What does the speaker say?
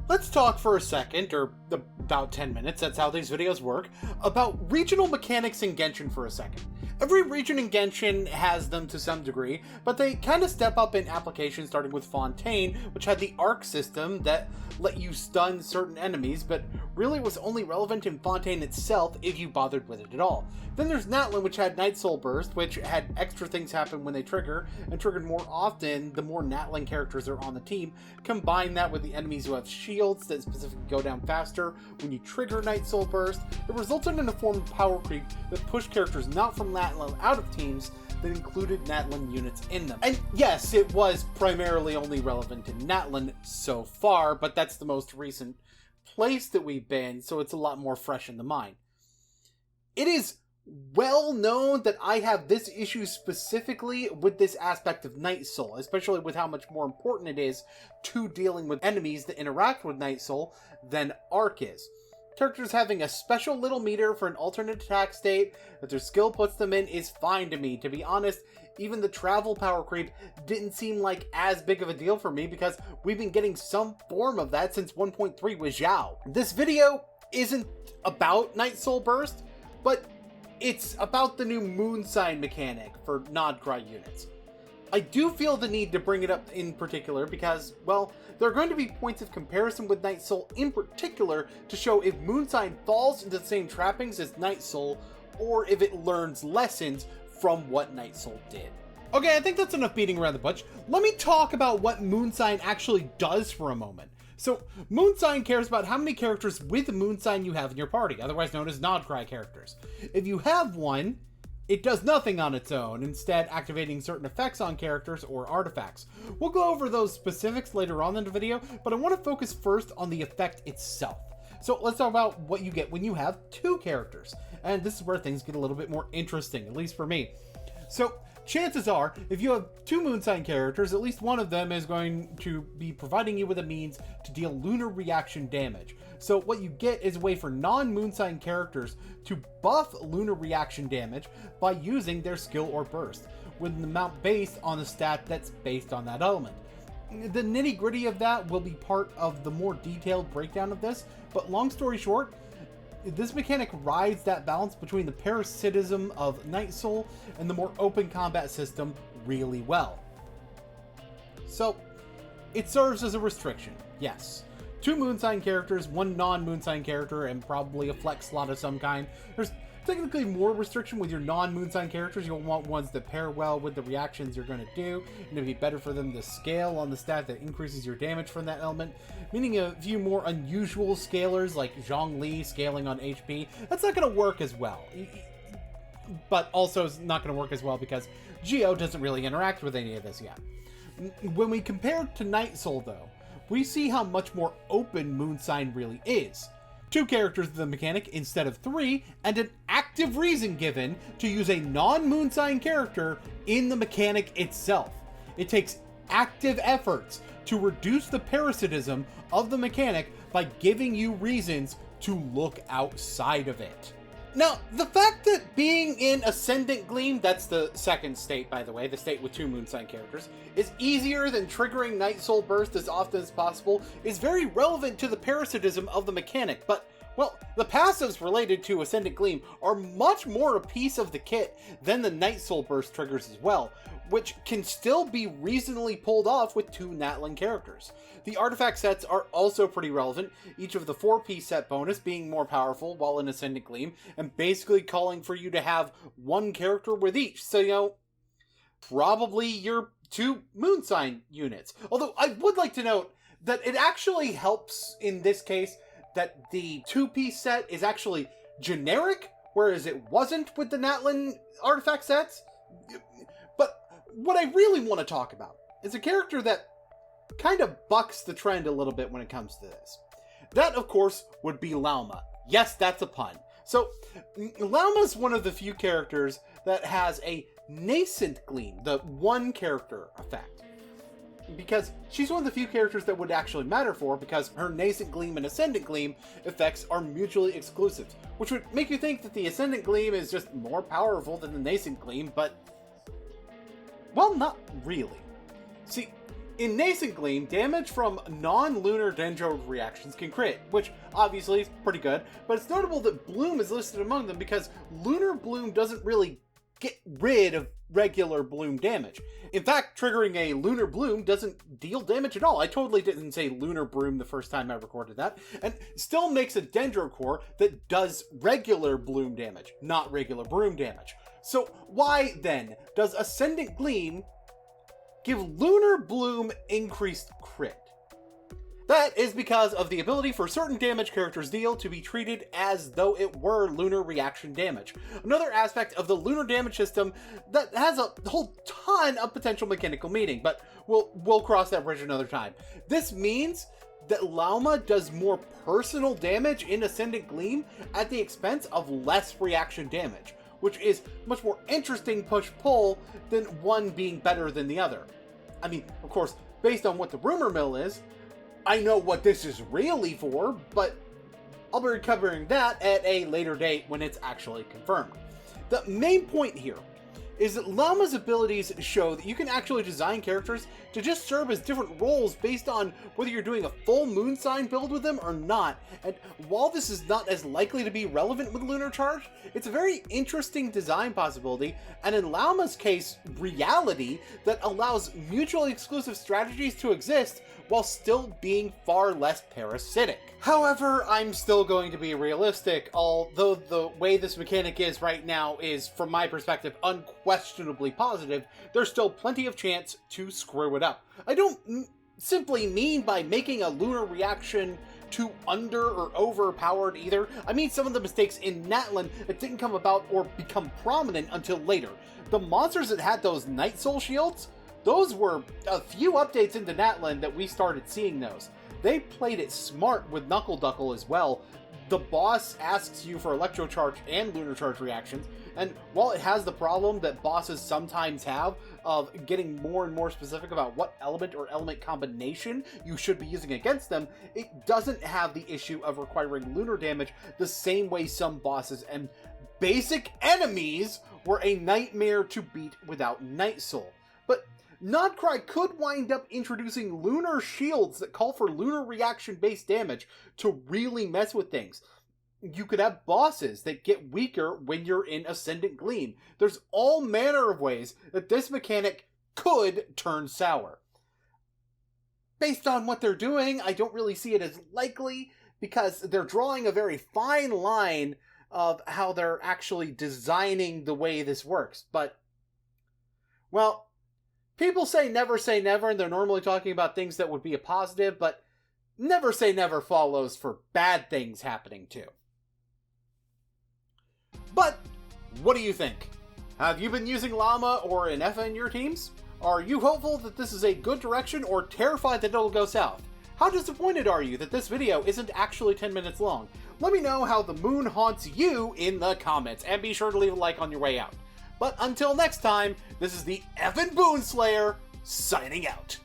Let's talk for a second, or about 10 minutes, that's how these videos work, about regional mechanics in Genshin for a second. Every region in Genshin has them to some degree, but they kind of step up in application, starting with Fontaine, which had the arc system that let you stun certain enemies, but really was only relevant in Fontaine itself if you bothered with it at all. Then there's Natlan, which had Night Soul Burst, which had extra things happen when they trigger, and triggered more often the more Natlan characters are on the team. Combine that with the enemies who have shields that specifically go down faster when you trigger Night Soul Burst, it resulted in a form of power creep that pushed characters not from Natlan out of teams that included Natlan units in them. And yes, it was primarily only relevant in Natlan so far, but that's the most recent place that we've been, so it's a lot more fresh in the mind. It is well known that I have this issue specifically with this aspect of Night Soul, especially with how much more important it is to dealing with enemies that interact with Night Soul than Arc is. Characters having a special little meter for an alternate attack state that their skill puts them in is fine to me. To be honest, even the travel power creep didn't seem like as big of a deal for me because we've been getting some form of that since 1.3 with Zhao. This video isn't about Night Soul Burst, but it's about the new Moon Sign mechanic for Nodcry units. I do feel the need to bring it up in particular because, well, there are going to be points of comparison with Night Soul in particular to show if Moon Sign falls into the same trappings as Night Soul or if it learns lessons from what Night Soul did. Okay, I think that's enough beating around the bush. Let me talk about what Moon Sign actually does for a moment. So, Moon Sign cares about how many characters with Moon Sign you have in your party, otherwise known as Nodcry characters. If you have one, it does nothing on its own, instead activating certain effects on characters or artifacts. We'll go over those specifics later on in the video, but I want to focus first on the effect itself. So let's talk about what you get when you have two characters. And this is where things get a little bit more interesting, at least for me. So, chances are, if you have two Moon Sign characters, at least one of them is going to be providing you with a means to deal lunar reaction damage. So what you get is a way for non-Moon Sign characters to buff lunar reaction damage by using their skill or burst, with an amount based on a stat that's based on that element. The nitty-gritty of that will be part of the more detailed breakdown of this, but long story short, this mechanic rides that balance between the parasitism of Night Soul and the more open combat system really well. So, it serves as a restriction, yes. Two Moon Sign characters, one non-Moon Sign character, and probably a flex slot of some kind. There's technically more restriction with your non-Moon Sign characters. You'll want ones that pair well with the reactions you're going to do, and it'd be better for them to scale on the stat that increases your damage from that element, meaning a few more unusual scalers like Zhongli scaling on HP. That's not going to work as well, but also it's not going to work as well because Geo doesn't really interact with any of this yet. When we compare to Night Soul though, we see how much more open Moon Sign really is. Two characters in the mechanic instead of three, and an active reason given to use a non-Moon Sign character in the mechanic itself. It takes active efforts to reduce the parasitism of the mechanic by giving you reasons to look outside of it. Now, the fact that being in Ascendant Gleam, that's the second state by the way, the state with two Moon Sign characters, is easier than triggering Night Soul Burst as often as possible is very relevant to the parasitism of the mechanic, but, well, the passives related to Ascendant Gleam are much more a piece of the kit than the Night Soul Burst triggers as well, which can still be reasonably pulled off with two Natlan characters. The artifact sets are also pretty relevant, each of the 4-piece set bonus being more powerful while in Ascendant Gleam, and basically calling for you to have one character with each, so you know, probably your two Moon Sign units. Although I would like to note that it actually helps in this case that the 2-piece set is actually generic, whereas it wasn't with the Natlan artifact sets. But what I really want to talk about is a character that kind of bucks the trend a little bit when it comes to this. That, of course, would be Lauma. Yes, that's a pun. So, Lauma's one of the few characters that has a Nascent Gleam, the one character effect. Because she's one of the few characters that would actually matter for, because her Nascent Gleam and Ascendant Gleam effects are mutually exclusive, which would make you think that the Ascendant Gleam is just more powerful than the Nascent Gleam, but, well, not really. See, In Nascent Gleam, damage from non-lunar dendro reactions can crit, which obviously is pretty good, but it's notable that Bloom is listed among them because Lunar Bloom doesn't really get rid of regular Bloom damage. In fact, triggering a Lunar Bloom doesn't deal damage at all. I totally didn't say Lunar Bloom the first time I recorded that, and still makes a Dendro Core that does regular Bloom damage, not regular Broom damage. So why, then, does Ascendant Gleam give Lunar Bloom increased crit? That is because of the ability for certain damage characters deal to be treated as though it were lunar reaction damage. Another aspect of the lunar damage system that has a whole ton of potential mechanical meaning, but we'll cross that bridge another time. This means that Lauma does more personal damage in Ascendant Gleam at the expense of less reaction damage, which is much more interesting push-pull than one being better than the other. I mean, of course, based on what the rumor mill is, I know what this is really for, but I'll be covering that at a later date when it's actually confirmed. The main point here is that Lauma's abilities show that you can actually design characters to just serve as different roles based on whether you're doing a full moon sign build with them or not. And while this is not as likely to be relevant with Lunar Charge, it's a very interesting design possibility, and in Lauma's case, reality that allows mutually exclusive strategies to exist while still being far less parasitic. However, I'm still going to be realistic, although the way this mechanic is right now is, from my perspective, unquestionably positive. There's still plenty of chance to screw it up. I don't simply mean by making a lunar reaction too under or overpowered either. I mean some of the mistakes in Natlan that didn't come about or become prominent until later. The monsters that had those Night Soul shields, those were a few updates into Natlan that we started seeing those. They played it smart with Knuckle Duckle as well. The boss asks you for Electro Charge and Lunar Charge reactions, and while it has the problem that bosses sometimes have of getting more and more specific about what element or element combination you should be using against them, it doesn't have the issue of requiring lunar damage the same way some bosses and basic enemies were a nightmare to beat without Night Soul. But Nodcry could wind up introducing lunar shields that call for lunar reaction-based damage to really mess with things. You could have bosses that get weaker when you're in Ascendant Gleam. There's all manner of ways that this mechanic could turn sour. Based on what they're doing, I don't really see it as likely, because they're drawing a very fine line of how they're actually designing the way this works. But, well, people say never, and they're normally talking about things that would be a positive, but never say never follows for bad things happening too. But, what do you think? Have you been using Llama or Inefa in your teams? Are you hopeful that this is a good direction or terrified that it'll go south? How disappointed are you that this video isn't actually 10 minutes long? Let me know how the moon haunts you in the comments, and be sure to leave a like on your way out. But until next time, this is the Boonslayer signing out.